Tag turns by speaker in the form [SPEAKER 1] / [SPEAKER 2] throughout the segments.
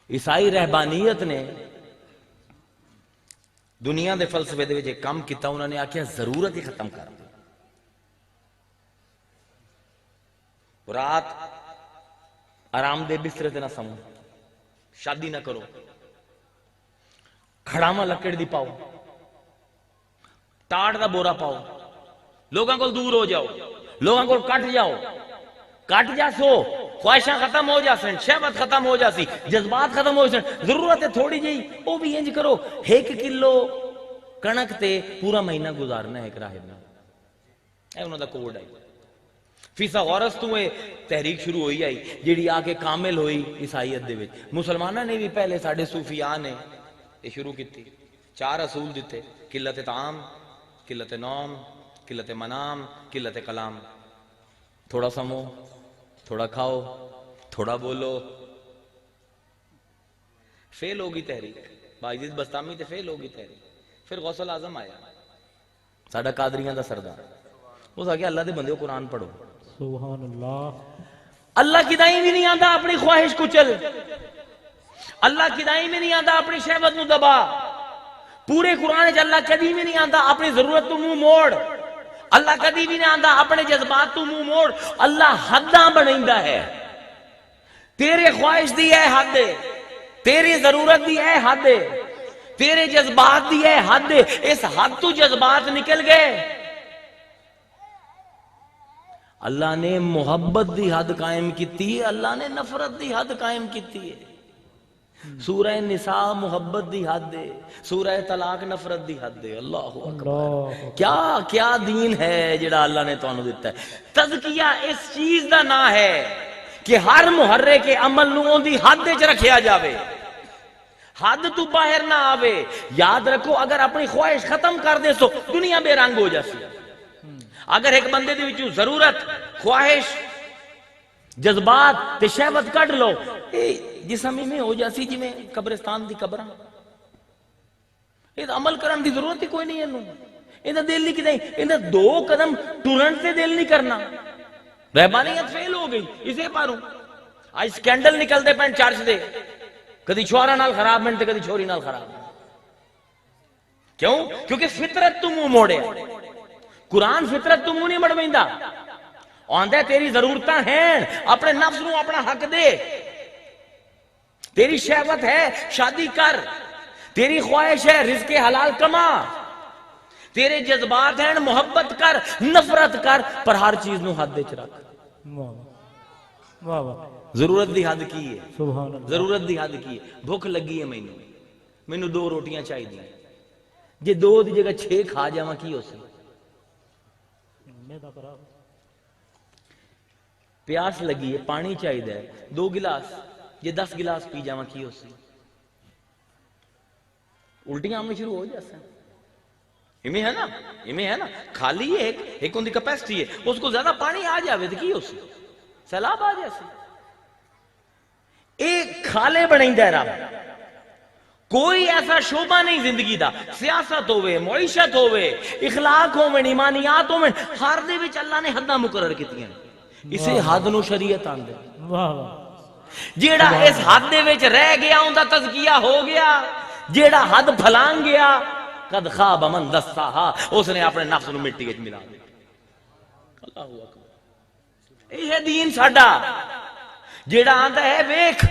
[SPEAKER 1] عیسائی رہبانیت نے دنیا دے فلسفے دے وچ ایک کام کیتا، انہوں نے آکھیا ضرورت ہی ختم کر دی. رات آرام دے بسترے تے نہ سمو، شادی نہ کرو، کھڑاواں لکڑ دی پاؤ، ٹاٹ دا بورا پاؤ، لوگاں کو دور ہو جاؤ، لوگاں کو کٹ جاؤ، کٹ جا سو، خواہشاں ختم ہو جاسن، شہوت ختم ہو جاسی، جذبات ختم ہو جاسن، ضرورت ہے تھوڑی جی وہ بھی انج کرو 1 کلو کنک تے پورا مہینہ گزارنا ہے ایک راہب نال. اے انہاں دا کوڈ ہے. فیثاغورس تو یہ تحریک شروع ہوئی آئی جیڑی آ کے کامل ہوئی عیسائیت دے وچ. مسلمانہ نے بھی پہلے ساڈے صوفیاء نے یہ شروع کی تھی. 4 اصول دیتے: قلت طعام، قلت نوم، قلت منام، قلت کلام. تھوڑا سمو، تھوڑا کھاؤ، تھوڑا بولو. فیل ہوگی تحریک، باعزید بستامی تے فیل ہوگی تحریک. پھر غوث الاعظم آیا، ساڈا قادریاں دا سردار. اس آگے اللہ دے بندے قرآن پڑھو.
[SPEAKER 2] سبحان اللہ.
[SPEAKER 1] اللہ کی دائیں بھی نہیں آتا اپنی خواہش کچل، اللہ کی دائیں بھی نہیں آتا اپنی شہوت نو دبا. پورے قرآن وچ اللہ کدی بھی نہیں آتا اپنی ضرورت تو منہ موڑ. اللہ کدی بھی نہیں آتا اپنے جذبات تو منہ موڑ. اللہ حداں بنائندا ہے. تیرے خواہش دی ہے حد، تیری ضرورت دی ہے حد، تیرے جذبات دی ہے حد. اس حد تو جذبات نکل گئے، اللہ نے محبت دی حد قائم کیتی ہے، اللہ نے نفرت دی حد قائم کیتی ہے. سورہ نساء محبت دی حد ہے، سورہ طلاق نفرت دی حد ہے. اللہ اکبر. کیا کیا دین ہے جڑا اللہ نے تانوں دیتا ہے. تزکیہ اس چیز دا نا ہے کہ ہر محرک کے عمل نو اون دی حد وچ رکھیا جاوے، حد تو باہر نہ آوے. یاد رکھو اگر اپنی خواہش ختم کر دے سو دنیا بے رنگ ہو جاسی. اگر ایک بندے دے وچوں ضرورت، خواہش، جذبات تے شہوت کڈ لو، جسم میں ہو جاسی جی میں قبرستان دی قبراں. یہ عمل کرن دی ضرورت ہی کوئی نہیں. ایندا دل نہیں کیتے، ایندا 2 قدم ٹرن سے دل نہیں کرنا. رہبانیت فیل ہو گئی اسے پاروں. آج سکینڈل نکلتے پین چرچ دے، کدی چھوڑا نال خراب بن تے کدی چھوری نال خراب. کیوں؟ کیونکہ فطرت تو منہ موڑے. قرآن فطرت تو منہ نہیں مڑویندا. آندا تیری ضرورتاں ہیں، اپنے نفس نو اپنا حق دے. تیری شہوت ہے شادی کر، تیری خواہش ہے رزق حلال کما، تیرے جذبات ہیں محبت کر، نفرت کر، پر ہر چیز نو حد وچ رکھ.
[SPEAKER 2] واہ واہ.
[SPEAKER 1] ضرورت دی حد کی ہے؟
[SPEAKER 2] سبحان اللہ.
[SPEAKER 1] ضرورت دی حد کی ہے؟ بھوک لگی ہے مینوں 2 روٹیاں چاہیے. جے 2 دی جگہ 6 کھا جاواں کی ہو سی؟ پیاس لگی ہے، پانی چاہیے 2 گلاس، یہ 10 گلاس پی جاواں کی ہو سی؟ الٹیاں آمنے شروع ہو جاتا ہے. ہمیں ہے نا خالی ہے ایک ان دی کیپیسٹی ہے، اس کو زیادہ پانی آ جاوے تو کی ہو سی؟ سیلاب آ جاسی. ایک کھالے بنائیں ہے رب. کوئی ایسا شعبہ نہیں زندگی دا، سیاست ہوئے، معیشت ہوئے، اخلاق ہوئے، ایمانیات ہوئے، ہر دے وچ اللہ نے حداں مقرر کیتیاں. اسے حد نو شریعت آندے.
[SPEAKER 2] واہ واہ.
[SPEAKER 1] جیڑا اس حد دے وچ رہ گیا اوندا تزکیہ ہو گیا، جیڑا حد پھلانگ گیا قد خواب من دساہا، اس نے اپنے نفس نو مٹی وچ ملا دیا. اللہ اکبر. یہ دین ساڈا جیڑا آندا ہے. ویکھ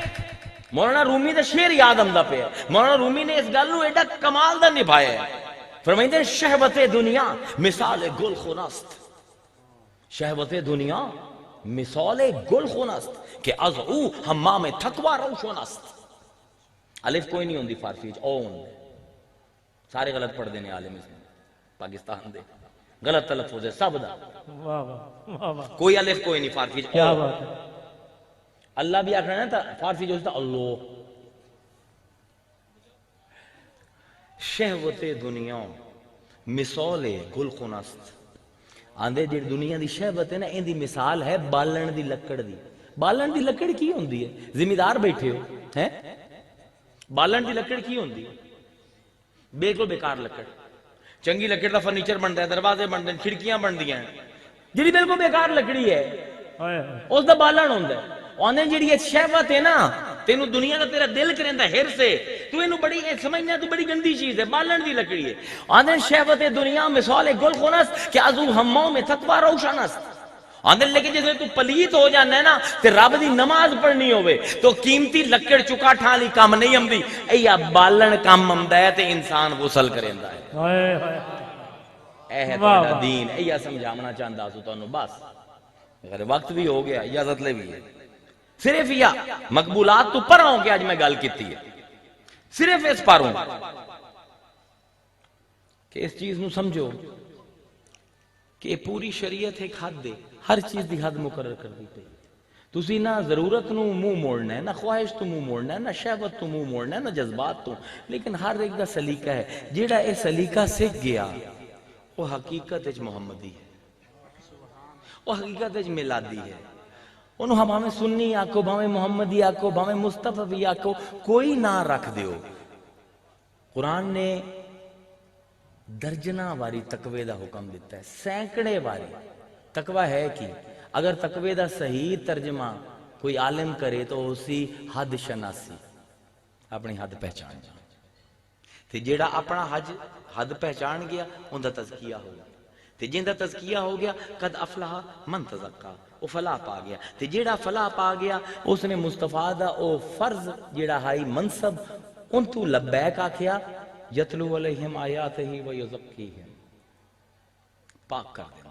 [SPEAKER 1] مولانا رومی دا شعر یاد آندا پیا. مولانا رومی نے اس گل نو ایڈا کمال دا نبھایا ہے. فرمائندے شہوت دنیا مثال گل خنست، شہوت دنیا مثال گل خنست کہ از او حمام تقوی روشن است. الف کوئی نہیں ہوندی فارسی وچ، او ہوندے. سارے غلط پڑھ دینے عالم اسلام پاکستان دے، غلط تلفظ ہے سب دا.
[SPEAKER 2] واہ واہ واہ.
[SPEAKER 1] کوئی الف کوئی نہیں فارسی وچ.
[SPEAKER 2] کیا بات ہے.
[SPEAKER 1] اللہ بھی آکھنا نا فارسی جو ہوتا اللہ. شہوت دنیا مثال گل خنست. آندے جی دنیا دی شہوت ہے نا، ان دی مثال ہے بالن دی لکڑ دی. بالن دی لکڑ کی ہوندی ہے؟ ذمہ بیٹھے ہو ہیں، بالن دی لکڑ کی ہوندی ہے؟ بالکل بیکار لکڑ. چنگی لکڑ دا فرنیچر بنتا ہے، دروازے بنتے ہیں، کھڑکیاں بنتی ہیں. جی بالکل بیکار لکڑی ہے اس دا بالن ہوندا ہے. آنے جیڑی شہوت ہے نا تینوں دنیا دا تیرا دل کریندا ہرس ہے، تو اینو بڑی سمجھنا تو بڑی گندی چیز ہے، بالن دی لکڑی ہے۔ آندے شہوت دنیا مثال گل خونس کہ ازو ہموں میں تقوی روشن است۔ آندے لیکن جیسے تو پلیت ہو جانا ہے نا تے رب دی نماز پڑھنی ہوئے تو قیمتی لکڑ چکا ٹھالی کام نہیں ہمدی، ایا بالن کام ہمدا ہے تے انسان غسل کریندا ہے۔
[SPEAKER 2] ہائے ہائے
[SPEAKER 1] اے ہے
[SPEAKER 2] واہ
[SPEAKER 1] تہاڈا
[SPEAKER 2] واہ۔
[SPEAKER 1] دین، ایا سمجھاونا چاہندا سو تانوں بس۔ اگر وقت بھی ہو گیا اجازت لے بھی ہے، صرف یا مقبولات تو پر ہوں کہ آج میں گل کیتی ہے، صرف اس پر ہوں کہ اس چیز نو سمجھو کہ پوری شریعت ایک حد دے، ہر چیز دی حد مقرر کر دی پئی۔ تسی نہ ضرورت نو منہ موڑنا ہے، نہ خواہش تو منہ موڑنا ہے، نہ شہوت تو منہ موڑنا ہے، نہ جذبات تو، لیکن ہر ایک دا سلیقہ ہے۔ جیڑا اے سلیقہ سکھ گیا وہ حقیقت وچ محمدی ہے، وہ حقیقت وچ میلادی ہے۔ انہوں ہم ہمیں سنی آکو، بھامیں محمدی آکو، بھامیں مصطفی آکو، کوئی نہ رکھ دیو۔ قرآن نے درجنہ واری تقوی دا حکم دیتا ہے، سینکڑے واری۔ تقوی ہے کی؟ اگر تقوی دا صحیح ترجمہ کوئی عالم کرے تو اسی حد شناسی، اپنی حد پہچان جا۔ تے جیڑا اپنا حد پہچان گیا ان دا تزکیہ ہو گیا، تے جن دا تزکیہ ہو گیا قد افلح من تزکا، وہ فلاح پا گیا۔ تے جیڑا فلاح پا گیا اس نے مصطفیٰ دا او فرض جیڑا ہائی منصب ان تو لبیک آکھیا، یتلو علیہم آیاتہ و یزکیہم، پاک کر دے۔